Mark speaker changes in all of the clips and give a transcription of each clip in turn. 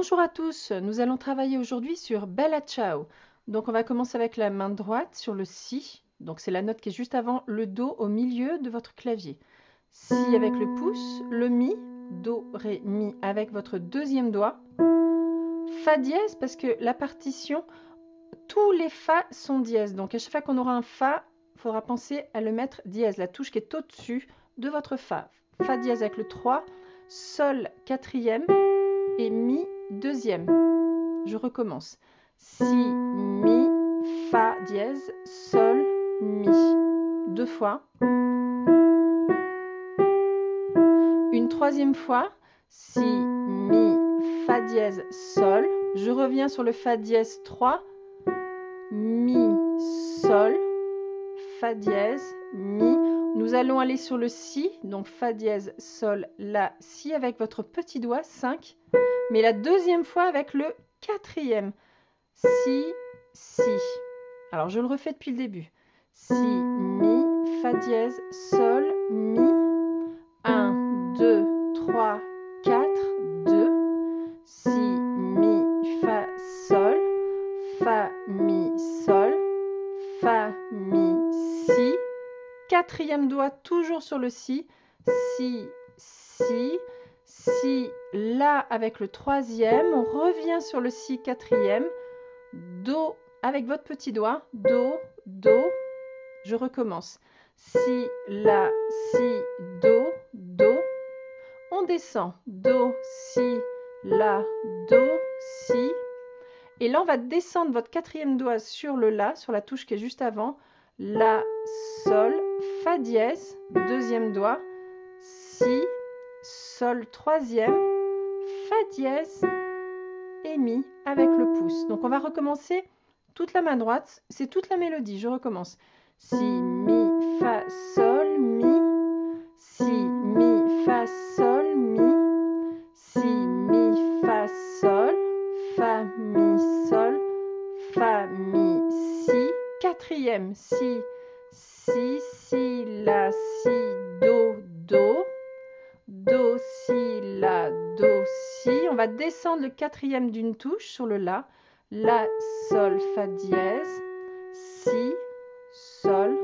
Speaker 1: Bonjour à tous, nous allons travailler aujourd'hui sur Bella Ciao. Donc on va commencer avec la main droite sur le Si, donc c'est la note qui est juste avant le Do au milieu de votre clavier. Si avec le pouce, le Mi, Do, Ré, Mi avec votre deuxième doigt. Fa dièse parce que la partition, tous les Fa sont dièse. Donc à chaque fois qu'on aura un Fa, il faudra penser à le mettre dièse, la touche qui est au-dessus de votre Fa. Fa dièse avec le 3, Sol quatrième et Mi deuxième. Je recommence. Si, Mi, Fa dièse, Sol, Mi. Deux fois. Une troisième fois. Si, Mi, Fa dièse, Sol. Je reviens sur le Fa dièse 3. Mi, Sol, Fa dièse, Mi. Nous allons aller sur le Si, donc Fa dièse, Sol, La, Si avec votre petit doigt, 5. Mais la deuxième fois avec le quatrième. Si, Si. Alors je le refais depuis le début. Si, Mi, Fa dièse, Sol, Mi. 1, 2, 3, 4, 2. Si, Mi, Fa, Sol. Fa, Mi, Sol. Fa, Mi, Si. Quatrième doigt toujours sur le Si. Si, Si. Si, La avec le troisième. On revient sur le Si quatrième. Do avec votre petit doigt. Do, Do. Je recommence. Si, La, Si, Do, Do. On descend. Do, Si, La, Do, Si. Et là, on va descendre votre quatrième doigt sur le La, sur la touche qui est juste avant. La, Sol, Fa dièse, deuxième doigt. Si, Sol, troisième, Fa dièse et Mi avec le pouce. Donc, on va recommencer toute la main droite. C'est toute la mélodie. Je recommence. Si, Mi, Fa, Sol, Mi. Si, Mi, Fa, Sol, Mi. Si, Mi, Fa, Sol. Fa, Mi, Sol, Fa, Mi, Si. Quatrième, Si, Si, Si, La, Si, Do, Do. Do, Si, La, Do, Si. On va descendre le quatrième d'une touche sur le La. La, Sol, Fa dièse. Si, Sol,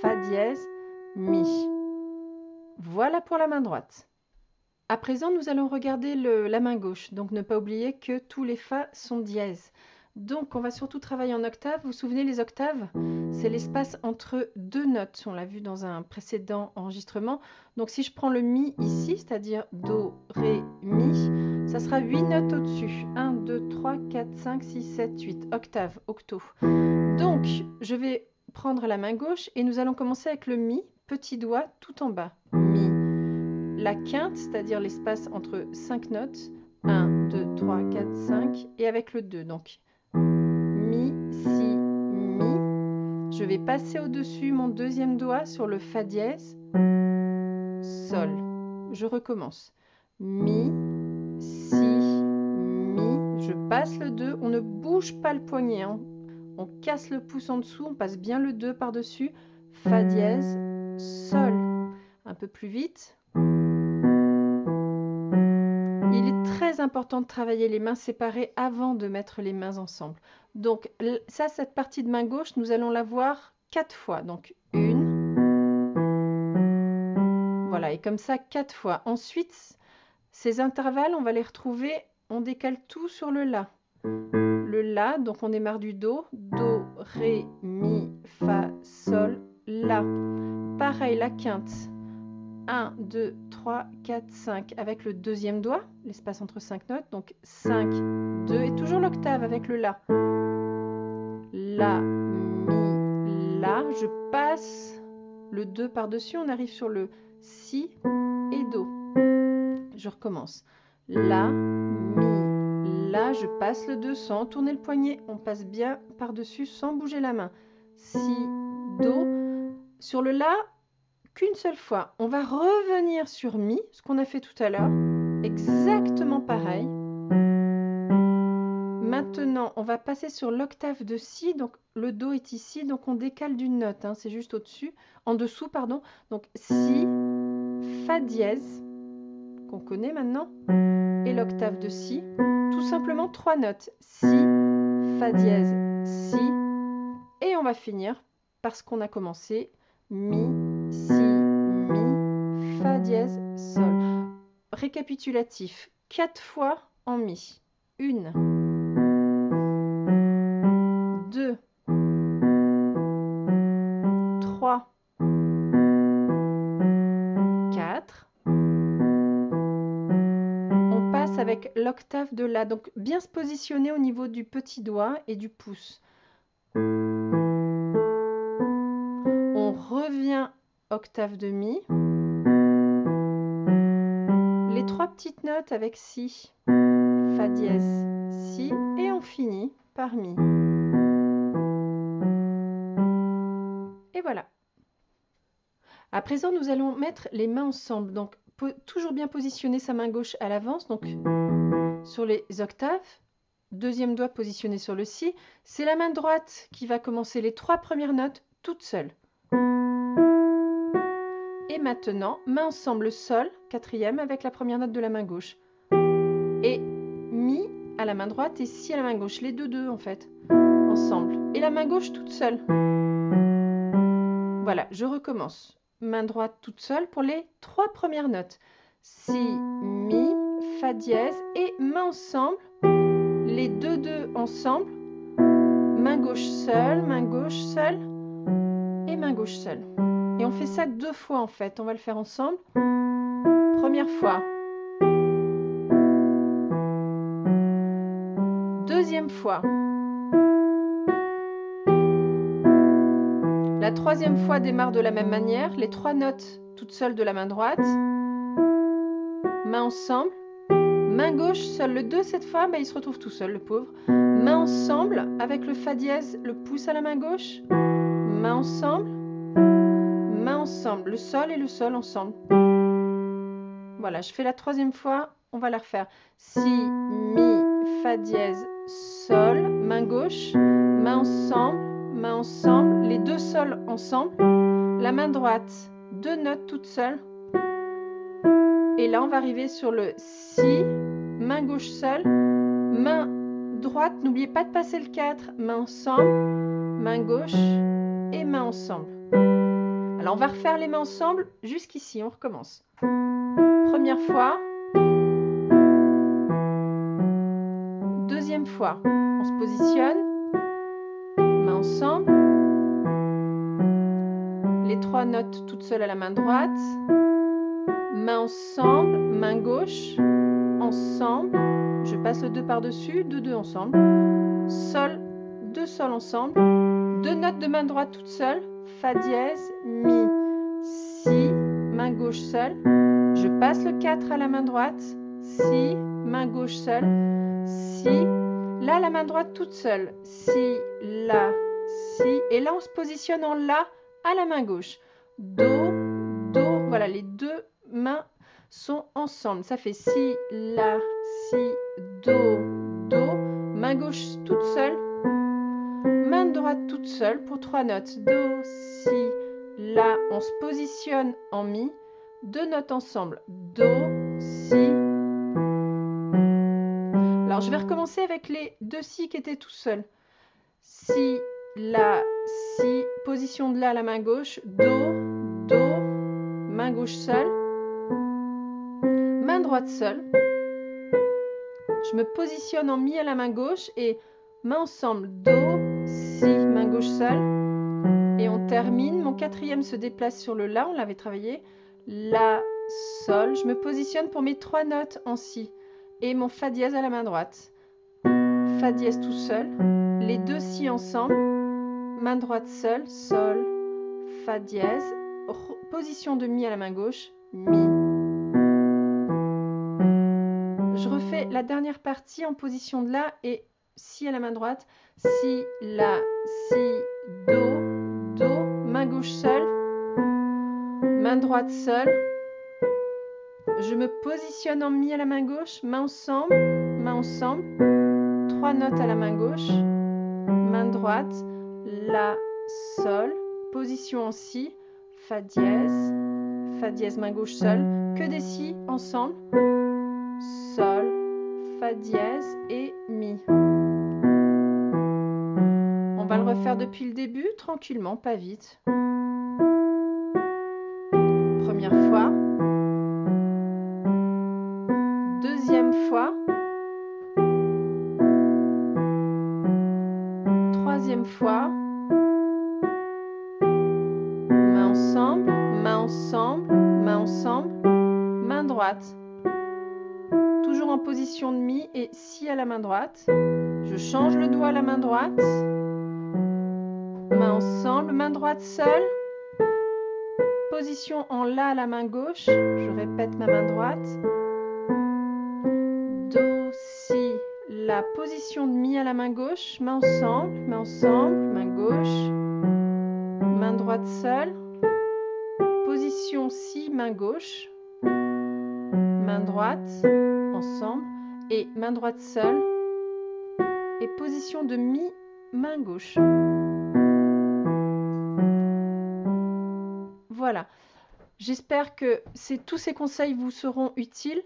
Speaker 1: Fa dièse, Mi. Voilà pour la main droite. À présent, nous allons regarder la main gauche. Donc, ne pas oublier que tous les Fa sont dièses. Donc, on va surtout travailler en octave. Vous vous souvenez, les octaves, c'est l'espace entre deux notes. On l'a vu dans un précédent enregistrement. Donc, si je prends le Mi ici, c'est-à-dire Do, Ré, Mi, ça sera 8 notes au-dessus. 1, 2, 3, 4, 5, 6, 7, 8. Octave, octo. Donc, je vais prendre la main gauche et nous allons commencer avec le Mi, petit doigt tout en bas. Mi. La quinte, c'est-à-dire l'espace entre 5 notes. 1, 2, 3, 4, 5. Et avec le 2. Donc, Mi, Si, Mi. Je vais passer au-dessus mon deuxième doigt sur le Fa dièse. Sol. Je recommence. Mi, Si, Mi. Je passe le 2. On ne bouge pas le poignet. Hein. On casse le pouce en dessous. On passe bien le 2 par-dessus. Fa dièse, Sol. Un peu plus vite. Il est très important de travailler les mains séparées avant de mettre les mains ensemble. Donc ça, cette partie de main gauche, nous allons la voir 4 fois. Donc 1, voilà, et comme ça 4 fois. Ensuite, ces intervalles, on va les retrouver, on décale tout sur le La. Le La, donc on démarre du Do. Do, Ré, Mi, Fa, Sol, La. Pareil, la quinte. 1, 2, 3, 4, 5 avec le deuxième doigt, l'espace entre 5 notes, donc 5, 2 et toujours l'octave avec le La. La, Mi, La, je passe le 2 par-dessus, on arrive sur le Si et Do. Je recommence. La, Mi, La, je passe le 2 sans tourner le poignet, on passe bien par-dessus sans bouger la main. Si, Do. Sur le La, qu'une seule fois. On va revenir sur Mi, ce qu'on a fait tout à l'heure. Exactement pareil. Maintenant, on va passer sur l'octave de Si. Donc, le Do est ici. Donc, on décale d'une note. Hein, c'est juste au-dessus. En dessous, pardon. Donc, Si, Fa dièse, qu'on connaît maintenant, et l'octave de Si. Tout simplement 3 notes. Si, Fa dièse, Si, et on va finir par ce qu'on a commencé. Mi, Si, Mi, Fa dièse, Sol. Récapitulatif, 4 fois en Mi. 1, 2, 3, 4. On passe avec l'octave de La. Donc bien se positionner au niveau du petit doigt et du pouce. On revient octave de Mi. Les 3 petites notes avec Si, Fa dièse, Si, et on finit par Mi. Et voilà. À présent, nous allons mettre les mains ensemble. Donc, toujours bien positionner sa main gauche à l'avance, donc sur les octaves. Deuxième doigt positionné sur le Si. C'est la main droite qui va commencer les 3 premières notes toute seule. Et maintenant, main ensemble, Sol, quatrième, avec la première note de la main gauche. Et Mi à la main droite et Si à la main gauche. Les deux en fait, ensemble. Et la main gauche toute seule. Voilà, je recommence. Main droite toute seule pour les 3 premières notes. Si, Mi, Fa dièse et main ensemble. Les deux ensemble. Main gauche seule et main gauche seule. Et on fait ça 2 fois en fait. On va le faire ensemble. Première fois. Deuxième fois. La troisième fois démarre de la même manière. Les 3 notes toutes seules de la main droite. Main ensemble. Main gauche seule. Le 2 cette fois, il se retrouve tout seul, le pauvre. Main ensemble avec le Fa dièse, le pouce à la main gauche. Main ensemble. Main ensemble. Le Sol et le Sol ensemble. Voilà, je fais la troisième fois. On va la refaire. Si, Mi, Fa dièse, Sol. Main gauche. Main ensemble, les 2 sols ensemble, la main droite, 2 notes toutes seules, et là on va arriver sur le Si, main gauche seule, main droite, n'oubliez pas de passer le 4, main ensemble, main gauche et main ensemble. Alors on va refaire les mains ensemble jusqu'ici, on recommence. Première fois, deuxième fois, on se positionne, main ensemble, les 3 notes toutes seules à la main droite, main ensemble, main gauche, ensemble, je passe le 2 par-dessus, 2 ensemble, Sol, 2 sols ensemble, 2 notes de main droite toutes seules, Fa dièse, Mi, Si, main gauche seule, je passe le 4 à la main droite, Si, main gauche seule, Si, là la main droite toute seule, Si, La, Si, et là on se positionne en La à la main gauche. Do, Do, voilà, les 2 mains sont ensemble. Ça fait Si, La, Si, Do, Do. Main gauche toute seule. Main droite toute seule pour 3 notes. Do, Si, La. On se positionne en Mi. 2 notes ensemble. Do, Si. Alors je vais recommencer avec les 2 Si qui étaient tout seuls. Si, La, Si, position de La à la main gauche, Do, Do, main gauche seule, main droite seule. Je me positionne en Mi à la main gauche et main ensemble, Do, Si, main gauche seule. Et on termine, mon quatrième se déplace sur le La, on l'avait travaillé, La, Sol. Je me positionne pour mes 3 notes en Si et mon Fa dièse à la main droite. Fa dièse tout seul, les 2 Si ensemble. Main droite seule, Sol, Fa dièse, position de Mi à la main gauche, Mi. Je refais la dernière partie en position de La et Si à la main droite, Si, La, Si, Do, Do, main gauche seule, main droite seule. Je me positionne en Mi à la main gauche, main ensemble, 3 notes à la main gauche, main droite, La, Sol, position en Si, Fa dièse, fa dièse, main gauche seule, que des si ensemble, sol, fa dièse et mi. On va le refaire depuis le début, tranquillement, pas vite. Première fois. Deuxième fois. Troisième fois. Main ensemble, main ensemble, main ensemble, main droite. Toujours en position de mi et si à la main droite. Je change le doigt à la main droite. Main ensemble, main droite seule. Position en la à la main gauche. Je répète ma main droite. Do, si, la. Position de mi à la main gauche. Main ensemble, main gauche. Main droite seule. Position si, main gauche. Main droite, ensemble. Et main droite seule. Et position de mi, main gauche. Voilà, j'espère que tous ces conseils vous seront utiles.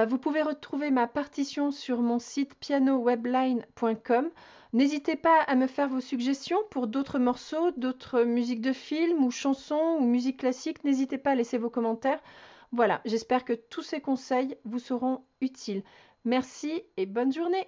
Speaker 1: Vous pouvez retrouver ma partition sur mon site pianowebline.com. N'hésitez pas à me faire vos suggestions pour d'autres morceaux, d'autres musiques de films ou chansons ou musique classique. N'hésitez pas à laisser vos commentaires. Voilà, j'espère que tous ces conseils vous seront utiles. Merci et bonne journée.